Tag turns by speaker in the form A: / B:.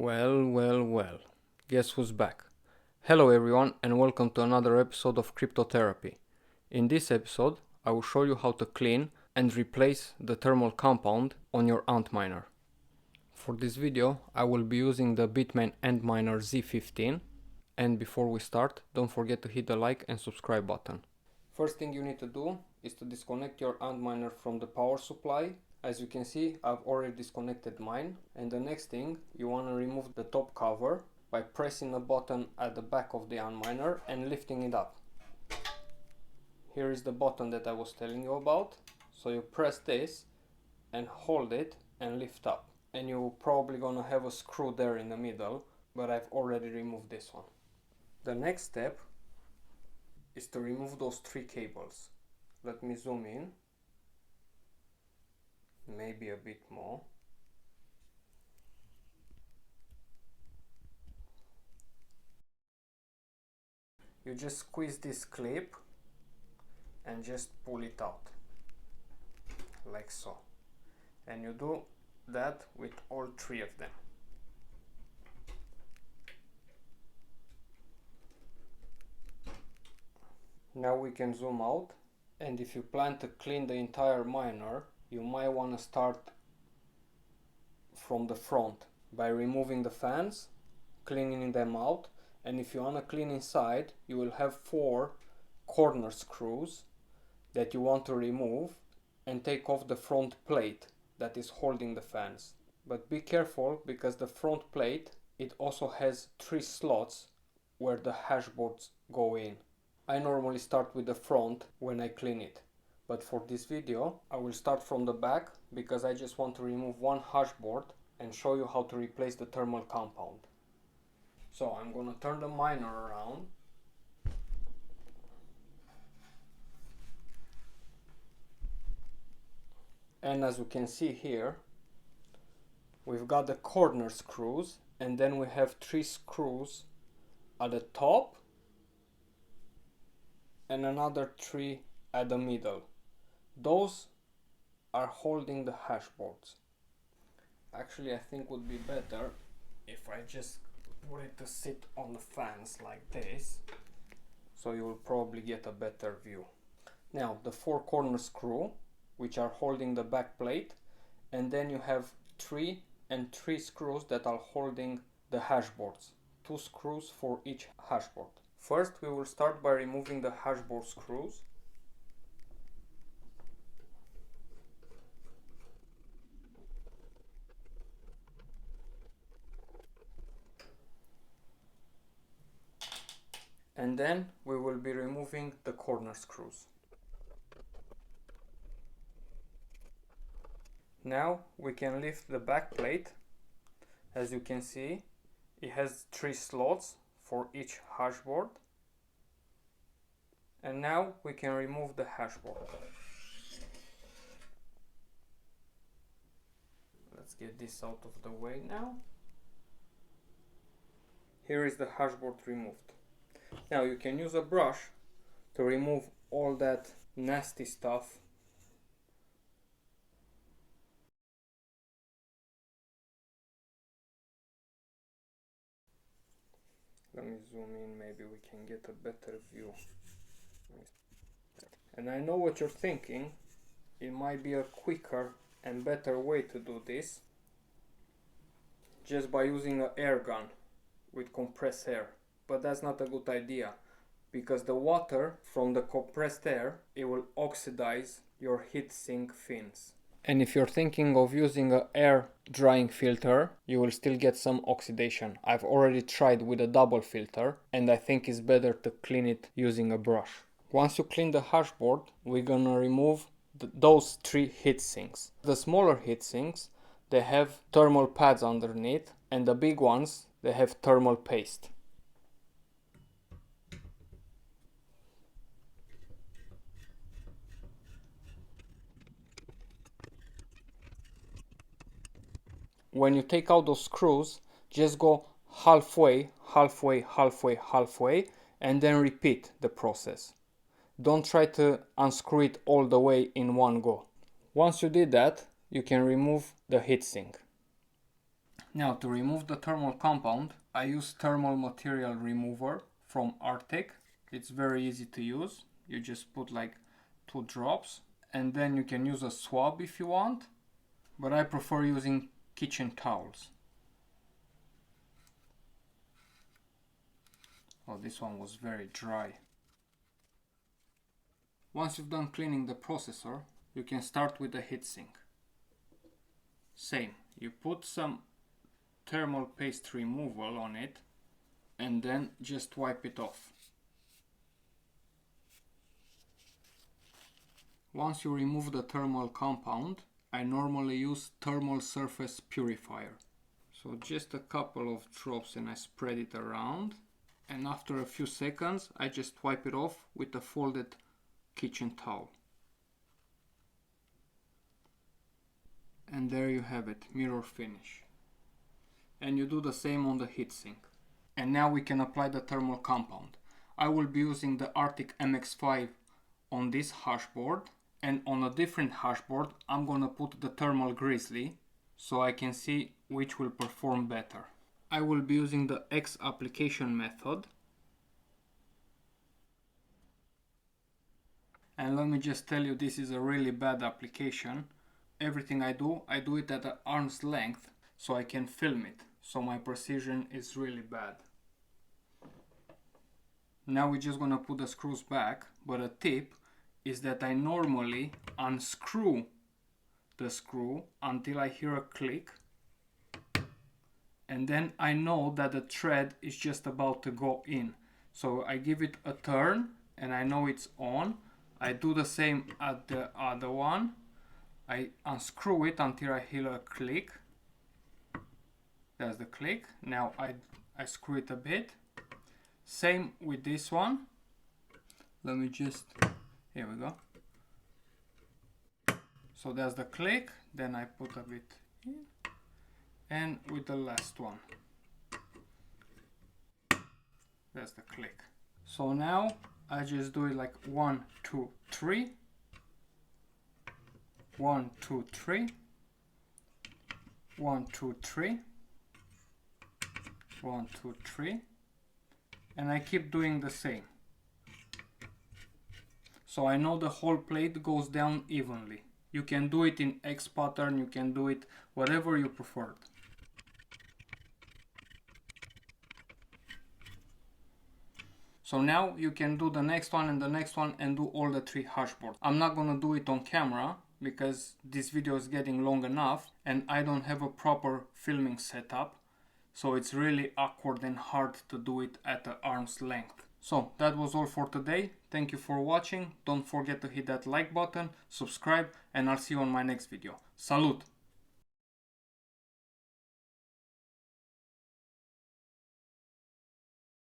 A: Well, guess who's back? Hello everyone and welcome to another episode of CryptoTherapy. In this episode, I will show you how to clean and replace the thermal compound on your Antminer. For this video, I will be using the Bitmain Antminer z15, and before we start, don't forget to hit the like and subscribe button. First thing you need to do is to disconnect your Antminer from the power supply. As you can see, I've already disconnected mine, and the next thing, you want to remove the top cover by pressing a button at the back of the Antminer and lifting it up. Here is the button that I was telling you about. So you press this and hold it and lift up, and you're probably gonna have a screw there in the middle, but I've already removed this one. The next step is to remove those three cables. Let me zoom in. Maybe a bit more. You just squeeze this clip and just pull it out like so, and you do that with all three of them. Now we can zoom out, and if you plan to clean the entire miner, you might want to start from the front by removing the fans, cleaning them out, and if you want to clean inside, you will have 4 corner screws that you want to remove and take off the front plate that is holding the fans. But be careful, because the front plate, it also has 3 slots where the hashboards go in. I normally start with the front when I clean it. But for this video, I will start from the back, because I just want to remove one hashboard and show you how to replace the thermal compound. So I'm gonna turn the miner around. And as you can see here, we've got the corner screws, and then we have 3 screws at the top and another 3 at the middle. Those are holding the hashboards. Actually, I think would be better if I just put it to sit on the fans like this, so you will probably get a better view. Now the 4 corner screw, which are holding the back plate, and then you have 3 and 3 screws that are holding the hashboards. 2 screws for each hashboard. First, we will start by removing the hashboard screws. And then we will be removing the corner screws. Now we can lift the back plate. As you can see, it has 3 slots for each hashboard. And now we can remove the hashboard. Let's get this out of the way now. Here is the hashboard removed. Now you can use a brush to remove all that nasty stuff. Let me zoom in, maybe we can get a better view. And I know what you're thinking, it might be a quicker and better way to do this, just by using an air gun with compressed air. But that's not a good idea, because the water from the compressed air, it will oxidize your heatsink fins. And if you're thinking of using an air drying filter, you will still get some oxidation. I've already tried with a double filter, and I think it's better to clean it using a brush. Once you clean the hashboard, we're gonna remove those 3 heatsinks. The smaller heatsinks, they have thermal pads underneath, and the big ones, they have thermal paste. When you take out those screws, just go halfway, and then repeat the process. Don't try to unscrew it all the way in one go. Once you did that, you can remove the heatsink. Now to remove the thermal compound, I use thermal material remover from Arctic. It's very easy to use. You just put like 2 drops, and then you can use a swab if you want, but I prefer using kitchen towels. Oh, this one was very dry. Once you've done cleaning the processor, you can start with the heatsink. Same, you put some thermal paste removal on it and then just wipe it off. Once you remove the thermal compound, I normally use thermal surface purifier. So just a couple of drops and I spread it around, and after a few seconds I just wipe it off with a folded kitchen towel. And there you have it, mirror finish. And you do the same on the heatsink. And now we can apply the thermal compound. I will be using the Arctic MX5 on this hashboard, and on a different hashboard I'm gonna put the thermal grizzly so I can see which will perform better. I will be using the X application method. And let me just tell you, this is a really bad application. Everything I do it at an arm's length so I can film it. So my precision is really bad. Now we're just gonna put the screws back, but a tip is that I normally unscrew the screw until I hear a click, and then I know that the thread is just about to go in. So I give it a turn and I know it's on. I do the same at the other one. I unscrew it until I hear a click. That's the click. Now I screw it a bit. Same with this one. Let me just, here we go. So that's the click, then I put a bit in, and with the last one, that's the click. So now I just do it like 1, 2, 3, 1, 2, 3, 1, 2, 3, 1, 2, 3, and I keep doing the same. So I know the whole plate goes down evenly. You can do it in X pattern, you can do it whatever you prefer. So now you can do the next one and the next one and do all the 3 hashboards. I'm not gonna do it on camera because this video is getting long enough and I don't have a proper filming setup. So it's really awkward and hard to do it at an arm's length. So that was all for today. Thank you for watching. Don't forget to hit that like button, subscribe, and I'll see you on my next video. Salut!